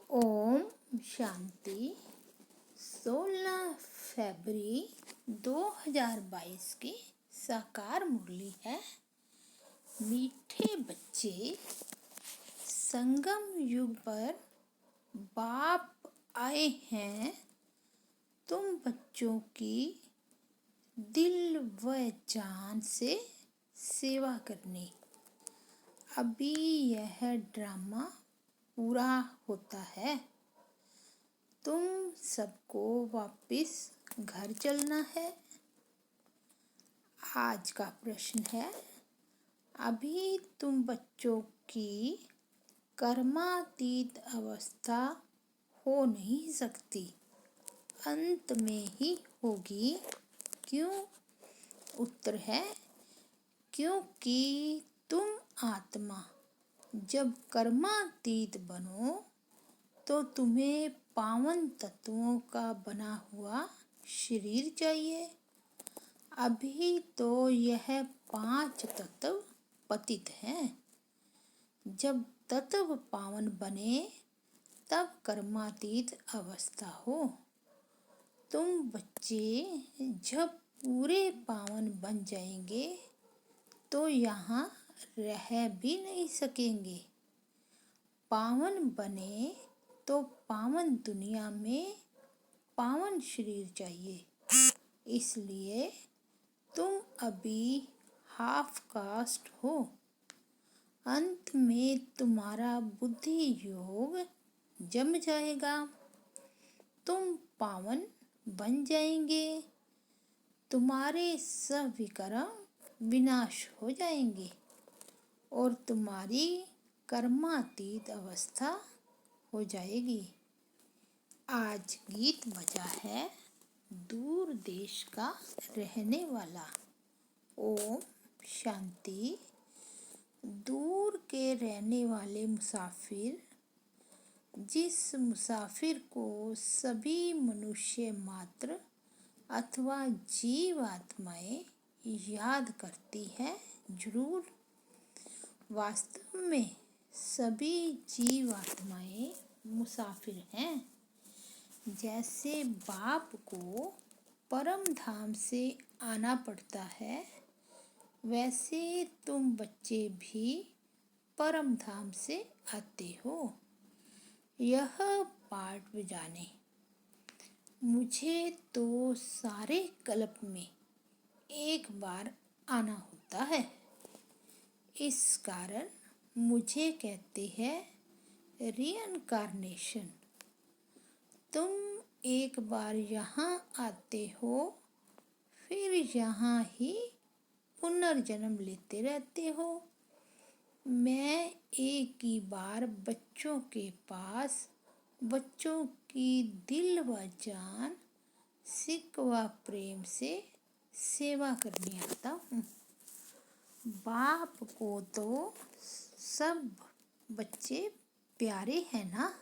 ओम शांति। 16 फरवरी 2022 की साकार मुरली है। मीठे बच्चे, संगम युग पर बाप आए हैं तुम बच्चों की दिल व जान से सेवा करने। अभी यह ड्रामा पूरा होता है। तुम सबको वापस घर चलना है। आज का प्रश्न है, अभी तुम बच्चों की कर्मातीत अवस्था हो नहीं सकती, अंत में ही होगी। क्यों? उत्तर है, क्योंकि तुम आत्मा जब कर्मातीत बनो तो तुम्हें पावन तत्वों का बना हुआ शरीर चाहिए। अभी तो यह 5 तत्व पतित हैं। जब तत्व पावन बने तब कर्मातीत अवस्था हो। तुम बच्चे जब पूरे पावन बन जाएंगे तो यहाँ रह भी नहीं सकेंगे। पावन बने तो पावन दुनिया में पावन शरीर चाहिए। इसलिए तुम अभी हाफ कास्ट हो। अंत में तुम्हारा बुद्धि योग जम जाएगा। तुम पावन बन जाएंगे। तुम्हारे सब विकर्म विनाश हो जाएंगे और तुम्हारी कर्मातीत अवस्था हो जाएगी। आज गीत बजा है दूर देश का रहने वाला। ओम शांति। दूर के रहने वाले मुसाफिर, जिस मुसाफिर को सभी मनुष्य मात्र अथवा जीव आत्माएं याद करती है, जरूर। वास्तव में सभी जीव आत्माएं मुसाफिर हैं। जैसे बाप को परम धाम से आना पड़ता है, वैसे तुम बच्चे भी परम धाम से आते हो। यह पाठ बजाने मुझे तो सारे कल्प में एक बार आना होता है। इस कारण मुझे कहते हैं रीइंकार्नेशन। तुम एक बार यहाँ आते हो, फिर यहाँ ही पुनर्जन्म लेते रहते हो। मैं एक ही बार बच्चों के पास बच्चों की दिल व जान, सिक व प्रेम से सेवा करने आता हूँ। बाप को तो सब बच्चे प्यारे हैं ना।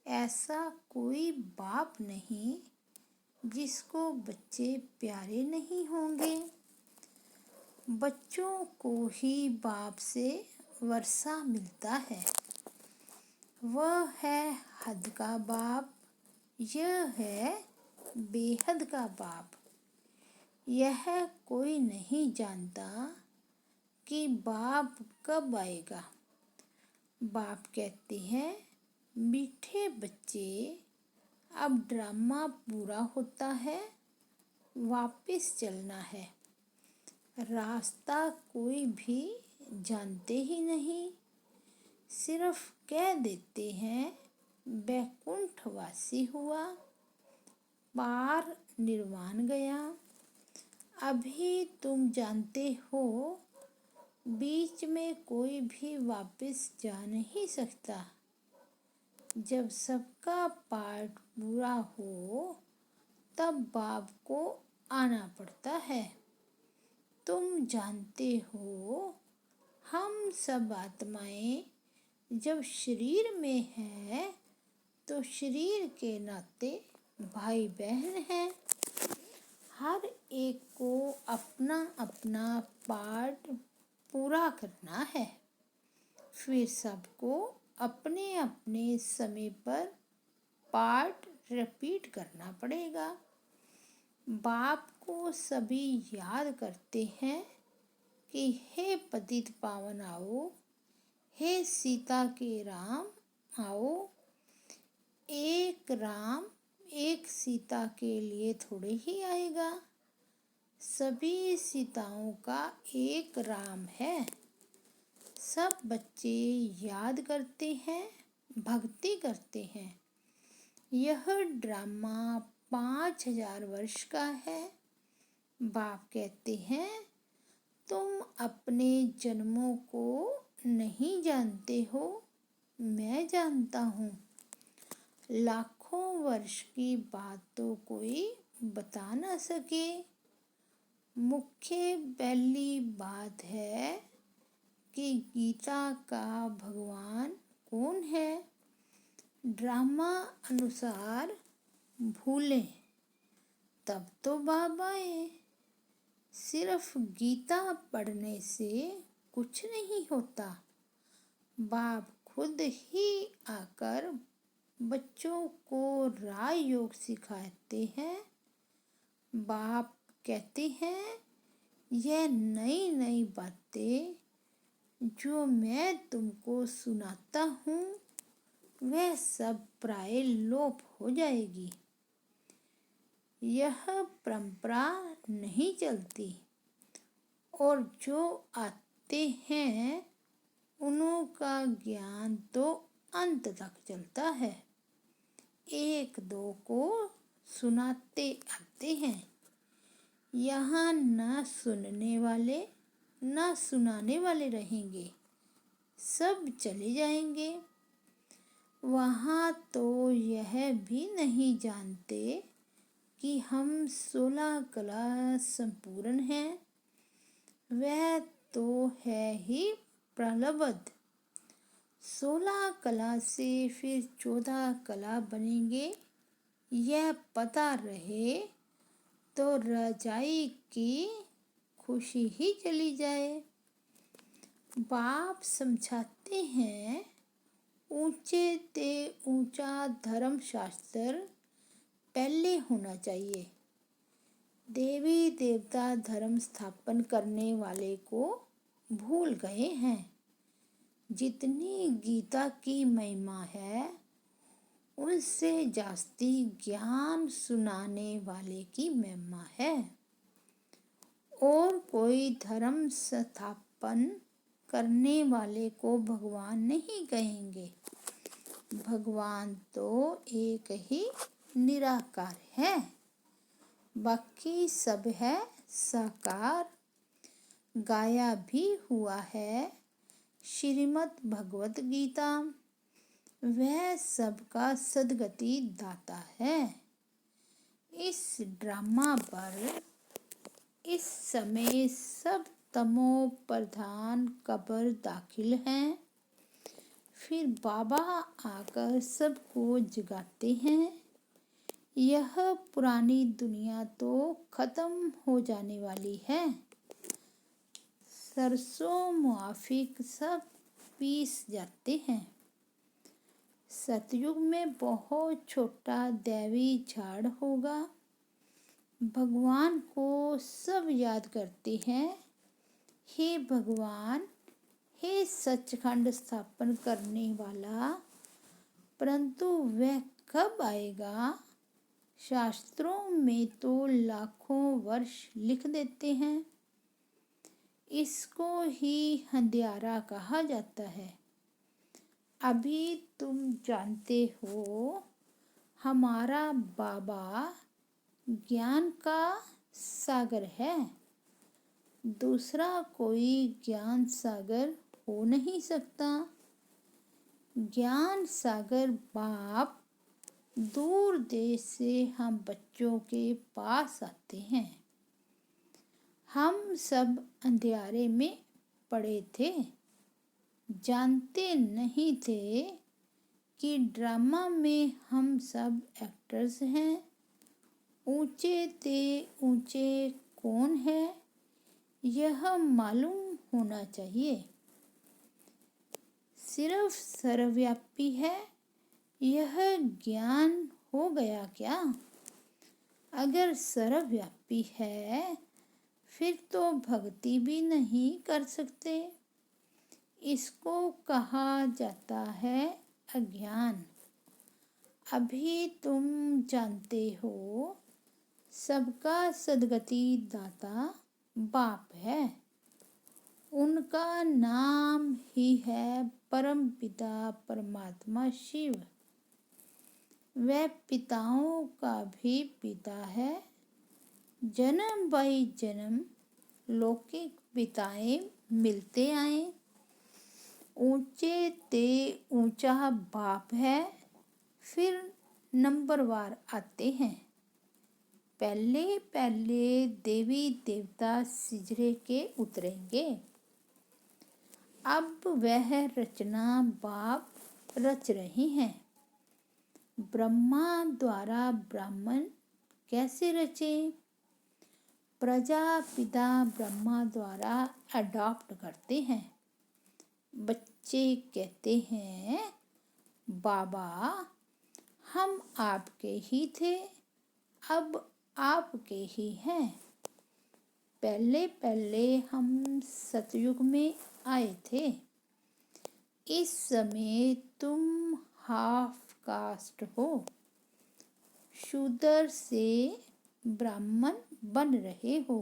ऐसा कोई बाप नहीं जिसको बच्चे प्यारे नहीं होंगे। बच्चों को ही बाप से वर्षा मिलता है। वह है हद का बाप, यह है बेहद का बाप। यह कोई नहीं जानता कि बाप कब आएगा। बाप कहते हैं, मीठे बच्चे, अब ड्रामा पूरा होता है, वापस चलना है। रास्ता कोई भी जानते ही नहीं, सिर्फ कह देते हैं बैकुंठवासी हुआ, पार निर्वाण गया। अभी तुम जानते हो बीच में कोई भी वापस जा नहीं सकता। जब सबका पाठ पूरा हो तब बाप को आना पड़ता है। तुम जानते हो हम सब आत्माएं जब शरीर में हैं तो शरीर के नाते भाई बहन हैं। हर एक को अपना अपना पाठ पूरा करना है, फिर सबको अपने अपने समय पर पाठ रिपीट करना पड़ेगा। बाप को सभी याद करते हैं कि हे पतित पावन आओ, हे सीता के राम आओ। एक राम एक सीता के लिए थोड़े ही आएगा, सभी सीताओं का एक राम है। सब बच्चे याद करते हैं, भक्ति करते हैं। यह ड्रामा 5000 वर्ष का है। बाप कहते हैं, तुम अपने जन्मों को नहीं जानते हो, मैं जानता हूँ। लाखों वर्ष की बात तो कोई बता ना सके। मुख्य पहली बात है कि गीता का भगवान कौन है। ड्रामा अनुसार भूलें तब तो बाप आए। सिर्फ गीता पढ़ने से कुछ नहीं होता। बाप खुद ही आकर बच्चों को राजयोग सिखाते हैं। बाप कहते हैं, यह नई नई बातें जो मैं तुमको सुनाता हूँ वह सब प्राय लोप हो जाएगी। यह परंपरा नहीं चलती और जो आते हैं उनका ज्ञान तो अंत तक चलता है। एक दो को सुनाते आते हैं। यहाँ न सुनने वाले न सुनाने वाले रहेंगे, सब चले जाएंगे। वहाँ तो यह भी नहीं जानते कि हम 16 कला संपूर्ण हैं। वह तो है ही प्रलब्ध। 16 कला से फिर 14 कला बनेंगे, यह पता रहे तो रजाई की खुशी ही चली जाए। बाप समझाते हैं, ऊंचे ते ऊंचा धर्म शास्त्र पहले होना चाहिए। देवी देवता धर्म स्थापन करने वाले को भूल गए हैं। जितनी गीता की महिमा है उससे जास्ती ज्ञान सुनाने वाले की महिमा है। और कोई धर्म स्थापन करने वाले को भगवान नहीं कहेंगे। भगवान तो एक ही निराकार है, बाकी सब है साकार। गाया भी हुआ है श्रीमद् भगवत गीता, वह सबका सद्गति दाता है। इस ड्रामा पर इस समय सब तमो प्रधान कब्र दाखिल हैं। फिर बाबा आकर सबको जगाते हैं। यह पुरानी दुनिया तो खत्म हो जाने वाली है। सरसों मुआफिक सब पीस जाते हैं। सतयुग में बहुत छोटा दैवी झाड़ होगा। भगवान को सब याद करते हैं, हे भगवान, हे सचखंड स्थापन करने वाला। परंतु वह कब आएगा? शास्त्रों में तो लाखों वर्ष लिख देते हैं। इसको ही अंधियारा कहा जाता है। अभी तुम जानते हो हमारा बाबा ज्ञान का सागर है। दूसरा कोई ज्ञान सागर हो नहीं सकता। ज्ञान सागर बाप दूर देश से हम बच्चों के पास आते हैं। हम सब अंधियारे में पड़े थे, जानते नहीं थे कि ड्रामा में हम सब एक्टर्स हैं। ऊंचे ते ऊंचे कौन है यह मालूम होना चाहिए। सिर्फ सर्वव्यापी है, यह ज्ञान हो गया क्या? अगर सर्वव्यापी है फिर तो भक्ति भी नहीं कर सकते। इसको कहा जाता है अज्ञान। अभी तुम जानते हो सबका सद्गति दाता बाप है। उनका नाम ही है परम पिता परमात्मा शिव। वह पिताओं का भी पिता है। जन्म बाई जन्म लौकिक पिताएं मिलते आए। ऊंचे ते ऊंचा बाप है, फिर नंबरवार आते हैं। पहले पहले देवी देवता सिजरे के उतरेंगे। अब वह रचना बाप रच रही हैं। ब्रह्मा द्वारा ब्राह्मण कैसे रचे? प्रजापिता ब्रह्मा द्वारा अडॉप्ट करते हैं। बच्चे कहते हैं, बाबा हम आपके ही थे, अब आपके ही हैं। पहले पहले हम सतयुग में आए थे। इस समय तुम हाफ कास्ट हो। शूद्र से ब्राह्मण बन रहे हो।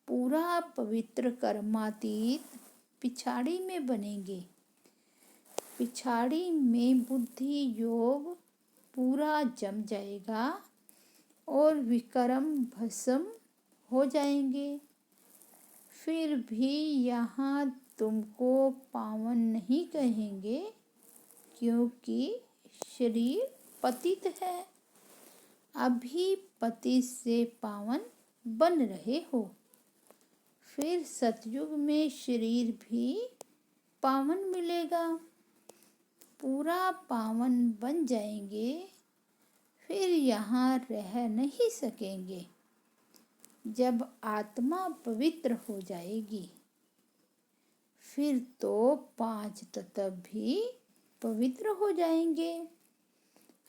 पूरा पवित्र कर्मातीत पिछाड़ी में बनेंगे। पिछाड़ी में बुद्धि योग पूरा जम जाएगा और विकर्म भस्म हो जाएंगे। फिर भी यहाँ तुमको पावन नहीं कहेंगे, क्योंकि शरीर पतित है। अभी पतित से पावन बन रहे हो। फिर सतयुग में शरीर भी पावन मिलेगा। पूरा पावन बन जाएंगे। फिर यहाँ रह नहीं सकेंगे। जब आत्मा पवित्र हो जाएगी फिर तो 5 तत्व भी पवित्र हो जाएंगे।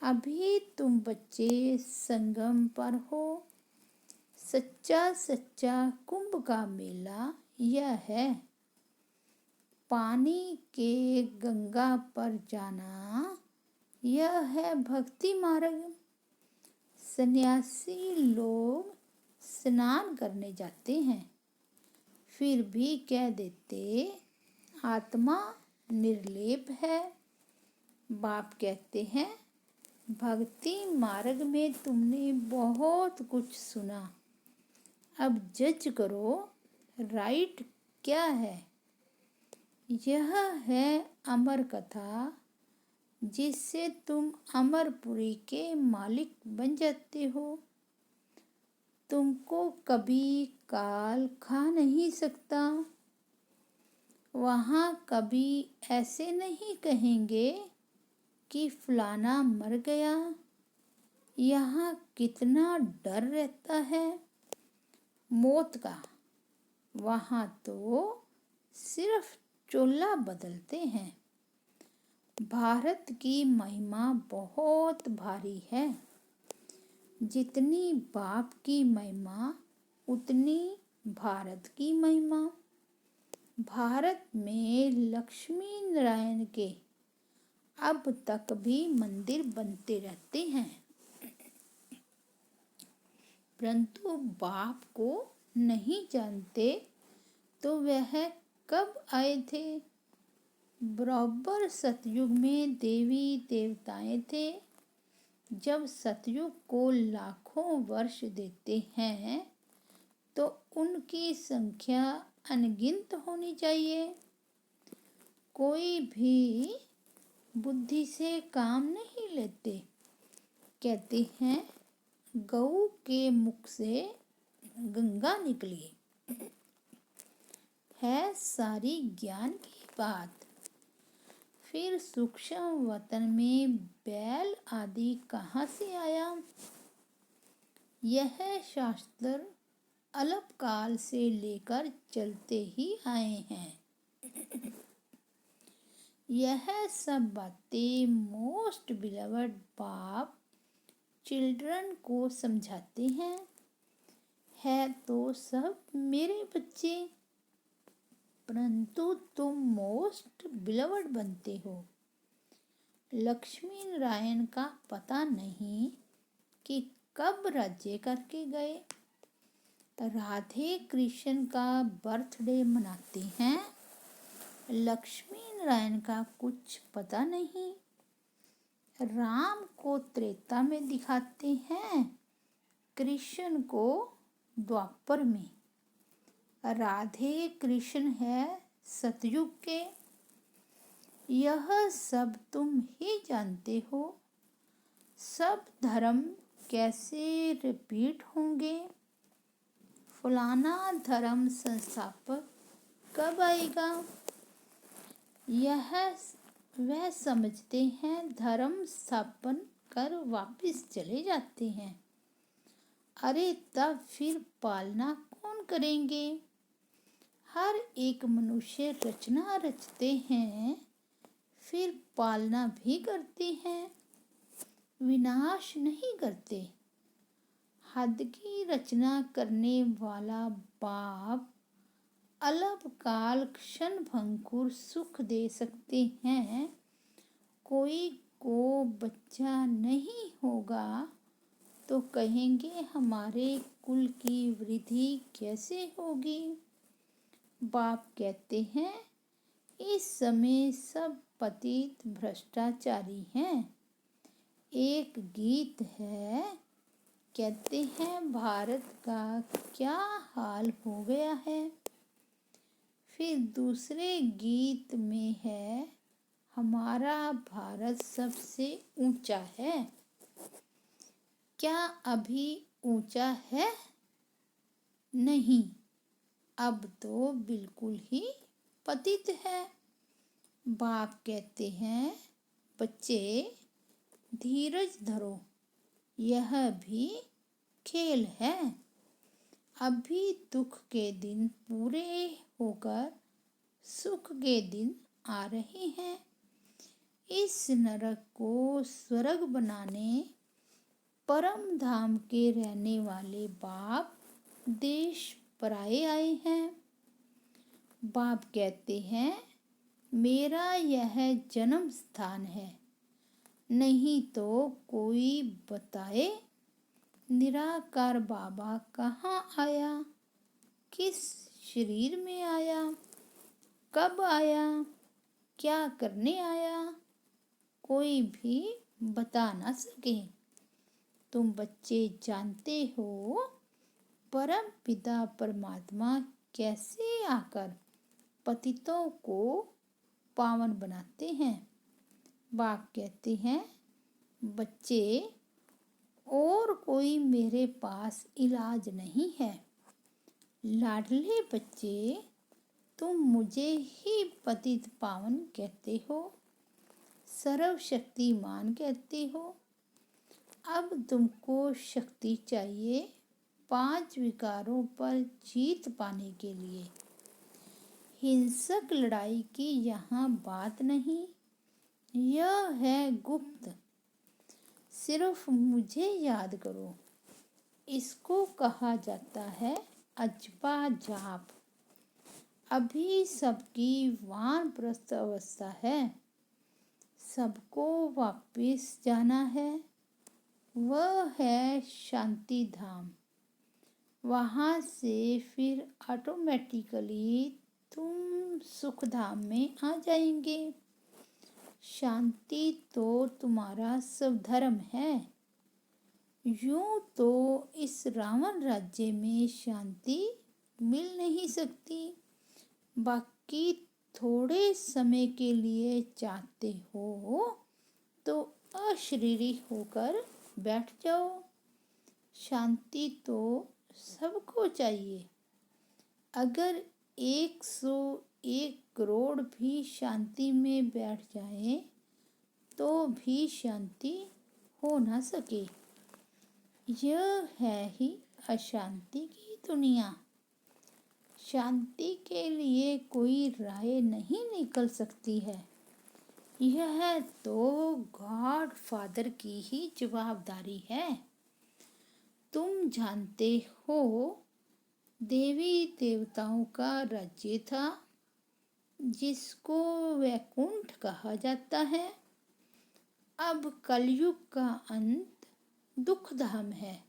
अभी तुम बच्चे संगम पर हो। सच्चा सच्चा कुंभ का मेला यह है। पानी के गंगा पर जाना यह है भक्ति मार्ग। सन्यासी लोग स्नान करने जाते हैं, फिर भी कह देते आत्मा निर्लेप है। बाप कहते हैं, भक्ति मार्ग में तुमने बहुत कुछ सुना। अब जज करो राइट क्या है। यह है अमर कथा, जिससे तुम अमरपुरी के मालिक बन जाते हो। तुमको कभी काल खा नहीं सकता। वहाँ कभी ऐसे नहीं कहेंगे कि फलाना मर गया। यहाँ कितना डर रहता है मौत का। वहाँ तो सिर्फ चोला बदलते हैं। भारत की महिमा बहुत भारी है। जितनी बाप की महिमा उतनी भारत की महिमा। भारत में लक्ष्मी नारायण के अब तक भी मंदिर बनते रहते हैं, परंतु बाप को नहीं जानते तो वह कब आए थे। बराबर सतयुग में देवी देवताएं थे। जब सतयुग को लाखों वर्ष देते हैं तो उनकी संख्या अनगिनत होनी चाहिए। कोई भी बुद्धि से काम नहीं लेते। कहते हैं गऊ के मुख से गंगा निकली। है सारी ज्ञान की बात। फिर सूक्ष्म वतन में बैल आदि कहाँ से आया? यह शास्त्र अल्प काल से लेकर चलते ही आए हैं। यह सब बातें मोस्ट बिलवड बाप चिल्ड्रन को समझाते हैं। है तो सब मेरे बच्चे, परंतु तुम मोस्ट बिलवड बनते हो। लक्ष्मी नारायण का पता नहीं कि कब राज्य करके गए। राधे कृष्ण का बर्थडे मनाते हैं, लक्ष्मी नारायण का कुछ पता नहीं। राम को त्रेता में दिखाते हैं, कृष्ण को द्वापर में। राधे कृष्ण है सतयुग के, यह सब तुम ही जानते हो। सब धर्म कैसे रिपीट होंगे, फलाना धर्म संस्थापक कब आएगा, यह वह समझते हैं। धर्म स्थापन कर वापस चले जाते हैं। अरे तब फिर पालना कौन करेंगे। हर एक मनुष्य रचना रचते हैं, फिर पालना भी करते हैं, विनाश नहीं करते। हद की रचना करने वाला बाप अल्पकाल क्षण भंगुर सुख दे सकते हैं। कोई को बच्चा नहीं होगा तो कहेंगे हमारे कुल की वृद्धि कैसे होगी। बाप कहते हैं इस समय सब पतित भ्रष्टाचारी हैं। एक गीत है, कहते हैं भारत का क्या हाल हो गया है। फिर दूसरे गीत में है, हमारा भारत सबसे ऊंचा है। क्या अभी ऊंचा है? नहीं, अब तो बिल्कुल ही पतित है। बाप कहते हैं बच्चे धीरज धरो, यह भी खेल है। अभी दुख के दिन पूरे होकर सुख के दिन आ रहे हैं। इस नरक को स्वर्ग बनाने परम धाम के रहने वाले बाप देश पराए आए हैं। बाप कहते हैं मेरा यह जन्म स्थान है, नहीं तो कोई बताए निराकार बाबा कहाँ आया, किस शरीर में आया, कब आया, क्या करने आया, कोई भी बता ना सके। तुम बच्चे जानते हो परम पिता परमात्मा कैसे आकर पतितों को पावन बनाते हैं। बाप कहते हैं बच्चे और कोई मेरे पास इलाज नहीं है। लाडले बच्चे तुम मुझे ही पतित पावन कहते हो, सर्वशक्तिमान कहते हो। अब तुमको शक्ति चाहिए 5 विकारों पर जीत पाने के लिए। हिंसक लड़ाई की यहाँ बात नहीं, यह है गुप्त। सिर्फ मुझे याद करो। इसको कहा जाता है अजपा जाप। अभी सबकी वानप्रस्थ अवस्था है, सबको वापिस जाना है। वह है शांति धाम। वहाँ से फिर ऑटोमेटिकली तुम सुख धाम में आ जाएंगे। शांति तो तुम्हारा सब धर्म है। यूं तो इस रावण राज्य में शांति मिल नहीं सकती। बाकी थोड़े समय के लिए चाहते हो तो अशरीरी होकर बैठ जाओ। शांति तो सबको चाहिए। अगर 101 करोड़ भी शांति में बैठ जाए तो भी शांति हो ना सके। यह है ही अशांति की दुनिया। शांति के लिए कोई राय नहीं निकल सकती है। यह तो गॉड फादर की ही जवाबदारी है। तुम जानते हो, देवी देवताओं का राज्य था जिसको वैकुंठ कहा जाता है। अब कलयुग का अंत दुख धाम है।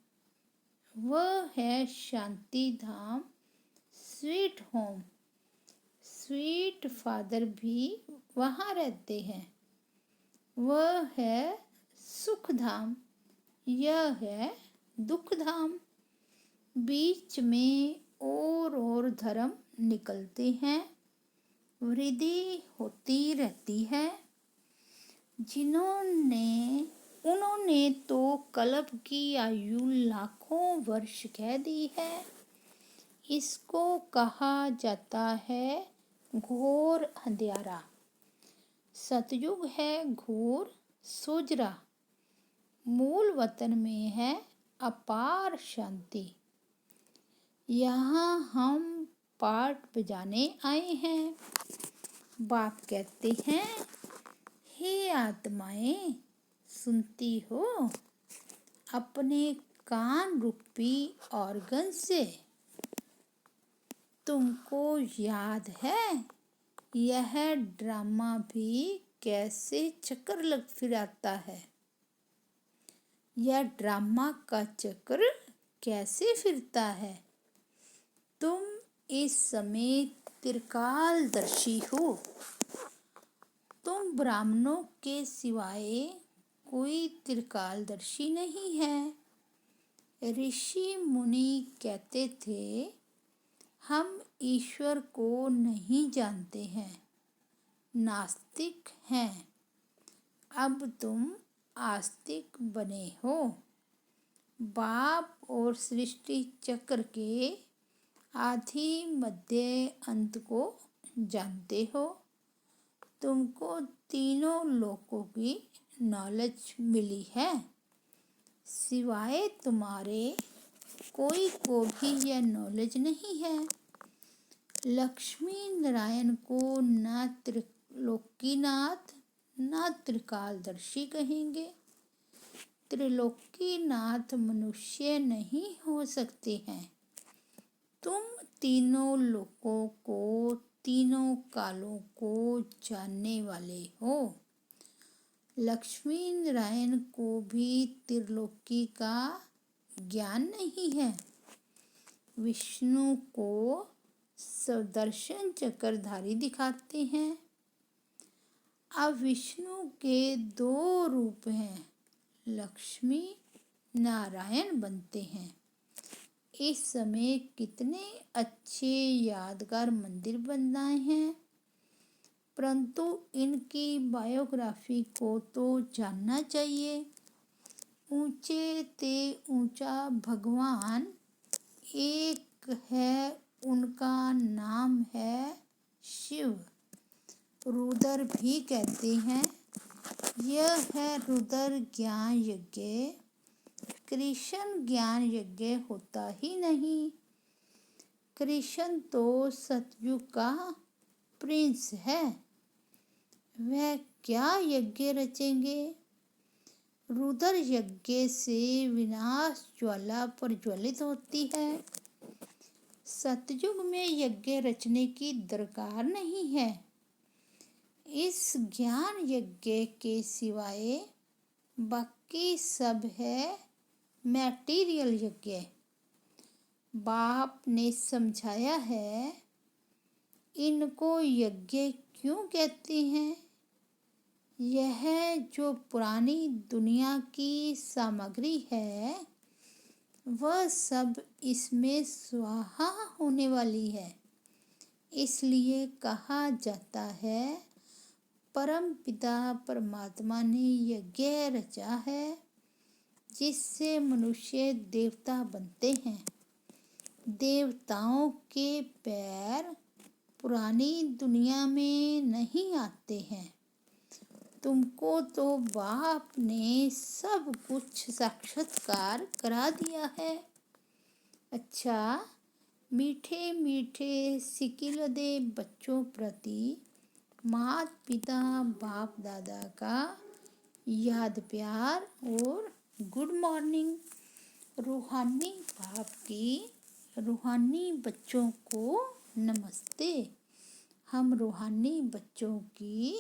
वह है शांति धाम, स्वीट होम। स्वीट फादर भी वहाँ रहते हैं। वह है सुख धाम, यह है दुख धाम। बीच में और धर्म निकलते हैं, वृद्धि होती रहती है। उन्होंने तो कल्प की आयु लाखों वर्ष कह दी है। इसको कहा जाता है घोर अंधियारा। सतयुग है घोर सोजरा। मूल वतन में है अपार शांति। यहाँ हम पाठ बजाने आए हैं। बाप कहते हैं, हे आत्माएं, सुनती हो? अपने कान रूपी ऑर्गन से। तुमको याद है यह ड्रामा भी कैसे चक्कर लग फिराता है? यह ड्रामा का चक्र कैसे फिरता है? तुम इस समय त्रिकालदर्शी हो। तुम ब्राह्मणों के सिवाय कोई त्रिकालदर्शी नहीं है। ऋषि मुनि कहते थे, हम ईश्वर को नहीं जानते हैं, नास्तिक हैं। अब तुम आस्तिक बने हो। बाप और सृष्टि चक्र के आदि मध्य अंत को जानते हो। तुमको तीनों लोकों की नॉलेज मिली है। सिवाय तुम्हारे कोई को भी यह नॉलेज नहीं है। लक्ष्मी नारायण को न त्रिलोकीनाथ न त्रिकालदर्शी कहेंगे। त्रिलोकीनाथ मनुष्य नहीं हो सकते हैं। तुम तीनों लोकों को, तीनों कालों को जानने वाले हो। लक्ष्मी नारायण को भी त्रिलोकी का ज्ञान नहीं है। विष्णु को सुदर्शन चक्रधारी दिखाते हैं। अब विष्णु के दो रूप हैं, लक्ष्मी नारायण बनते हैं। इस समय कितने अच्छे यादगार मंदिर बनाए हैं, परंतु इनकी बायोग्राफी को तो जानना चाहिए। ऊंचे ते ऊंचा भगवान एक है, उनका नाम है शिव। रुद्र भी कहते हैं। यह है रुद्र ज्ञान यज्ञ। कृष्ण ज्ञान यज्ञ होता ही नहीं। कृष्ण तो सतयुग का प्रिंस है। वह क्या यज्ञ रचेंगे? रुद्र यज्ञ से विनाश ज्वाला प्रज्वलित होती है। सतयुग में यज्ञ रचने की दरकार नहीं है। इस ज्ञान यज्ञ के सिवाय बाकी सब है मैटीरियल यज्ञ। बाप ने समझाया है, इनको यज्ञ क्यों कहते हैं। यह जो पुरानी दुनिया की सामग्री है, वह सब इसमें स्वाहा होने वाली है। इसलिए कहा जाता है, परम पिता परमात्मा ने यज्ञ रचा है जिससे मनुष्य देवता बनते हैं। देवताओं के पैर पुरानी दुनिया में नहीं आते हैं। तुमको तो बाप ने सब कुछ साक्षात्कार करा दिया है। अच्छा, मीठे मीठे सिकिलदे बच्चों प्रति माता पिता बाप दादा का याद प्यार और गुड मॉर्निंग। रूहानी बाप की रूहानी बच्चों को नमस्ते। हम रूहानी बच्चों की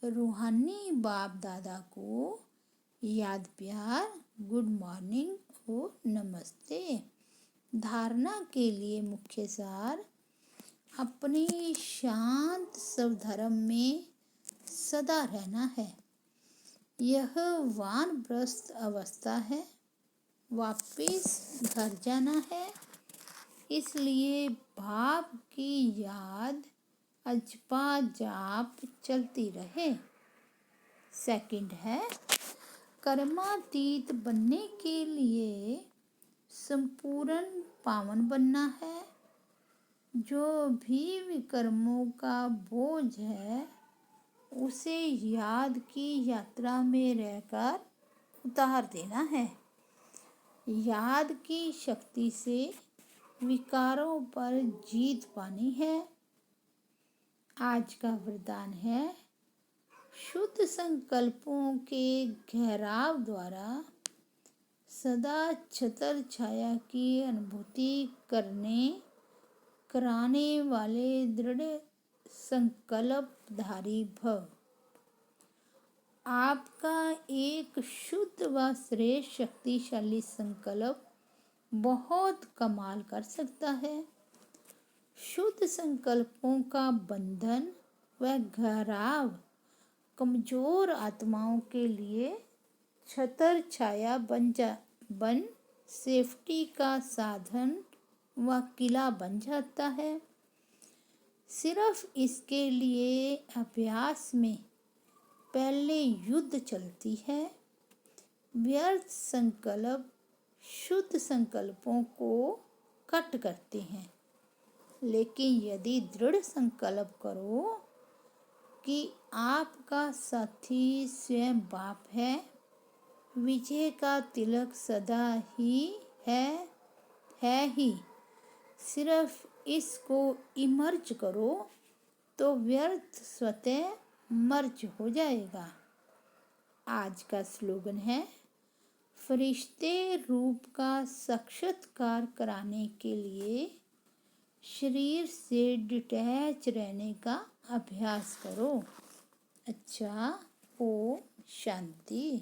रूहानी बाप दादा को याद प्यार गुड मॉर्निंग और नमस्ते। धारणा के लिए मुख्य सार: अपने शांत स्वधर्म में सदा रहना है। यह वानप्रस्थ अवस्था है, वापिस घर जाना है, इसलिए बाप की याद अजपा जाप चलती रहे। सेकंड है, कर्मातीत बनने के लिए संपूर्ण पावन बनना है। जो भी विकर्मों का बोझ है उसे याद की यात्रा में रहकर उतार देना है। याद की शक्ति से विकारों पर जीत पानी है। आज का वरदान है: शुद्ध संकल्पों के गहराव द्वारा सदा छत्र छाया की अनुभूति कराने वाले दृढ़ संकल्पधारी भव। आपका एक शुद्ध व श्रेष्ठ शक्तिशाली संकल्प बहुत कमाल कर सकता है। शुद्ध संकल्पों का बंधन व घेराव कमजोर आत्माओं के लिए छत्र छाया बन सेफ्टी का साधन व किला बन जाता है। सिर्फ इसके लिए अभ्यास में पहले युद्ध चलती है। व्यर्थ संकल्प शुद्ध संकल्पों को कट करते हैं, लेकिन यदि दृढ़ संकल्प करो कि आपका साथी स्वयं बाप है, विजय का तिलक सदा ही है ही, सिर्फ इसको इमर्ज करो तो व्यर्थ स्वतः मर्ज हो जाएगा। आज का स्लोगन है: फरिश्ते रूप का साक्षात्कार कराने के लिए शरीर से डिटैच रहने का अभ्यास करो। अच्छा, ओम शांति।